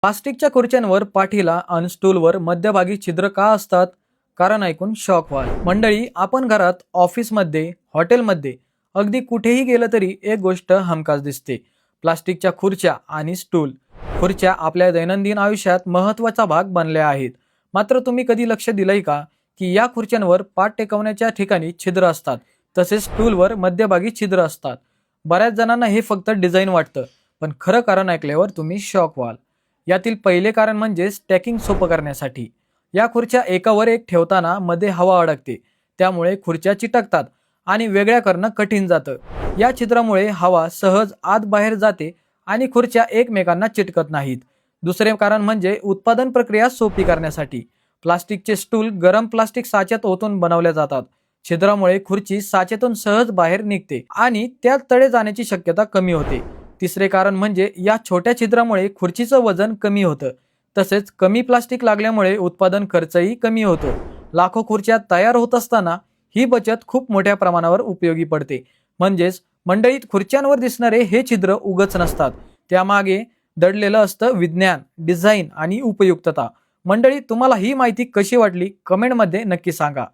प्लास्टिकच्या खुर्च्यांवर पाठीला आणि स्टूलवर मध्यभागी छिद्र का असतात? कारण ऐकून शॉक व्हाल. मंडळी, आपण घरात, ऑफिसमध्ये, हॉटेलमध्ये अगदी कुठेही गेलं तरी एक गोष्ट हमखास दिसते. प्लास्टिकच्या खुर्च्या आणि स्टूल. खुर्च्या आपल्या दैनंदिन आयुष्यात महत्त्वाचा भाग बनल्या आहेत. मात्र तुम्ही कधी लक्ष दिलंय का की या खुर्च्यांवर पाठ टेकवण्याच्या ठिकाणी छिद्र असतात, तसेच स्टूलवर मध्यभागी छिद्र असतात. बऱ्याच जणांना हे फक्त डिझाईन वाटतं, पण खरं कारण ऐकल्यावर तुम्ही शॉक व्हाल. यातील पहिले कारण म्हणजे स्टॅकिंग सोपं करण्यासाठी. या खुर्च्या एकावर एक ठेवताना मध्ये हवा अडकते, त्यामुळे खुर्च्या चिटकतात आणि वेगळ्या करणं कठीण जातं. या छिद्रामुळे हवा सहज आत बाहेर जाते आणि खुर्च्या एकमेकांना चिटकत नाहीत. दुसरे कारण म्हणजे उत्पादन प्रक्रिया सोपी करण्यासाठी. प्लास्टिकचे स्टूल गरम प्लास्टिक साच्यात ओतून बनवल्या जातात. छिद्रामुळे खुर्ची साचेतून सहज बाहेर निघते आणि त्यात तडे जाण्याची शक्यता कमी होते. तिसरे कारण म्हणजे या छोट्या छिद्रामुळे खुर्चीचं वजन कमी होतं. तसेच कमी प्लास्टिक लागल्यामुळे उत्पादन खर्चही कमी होतो. लाखो खुर्च्या तयार होत असताना ही बचत खूप मोठ्या प्रमाणावर उपयोगी पडते. म्हणजेच मंडळीत, खुर्च्यांवर दिसणारे हे छिद्र उगच नसतात. त्यामागे दडलेलं असतं विज्ञान, डिझाईन आणि उपयुक्तता. मंडळी, तुम्हाला ही माहिती कशी वाटली कमेंटमध्ये नक्की सांगा.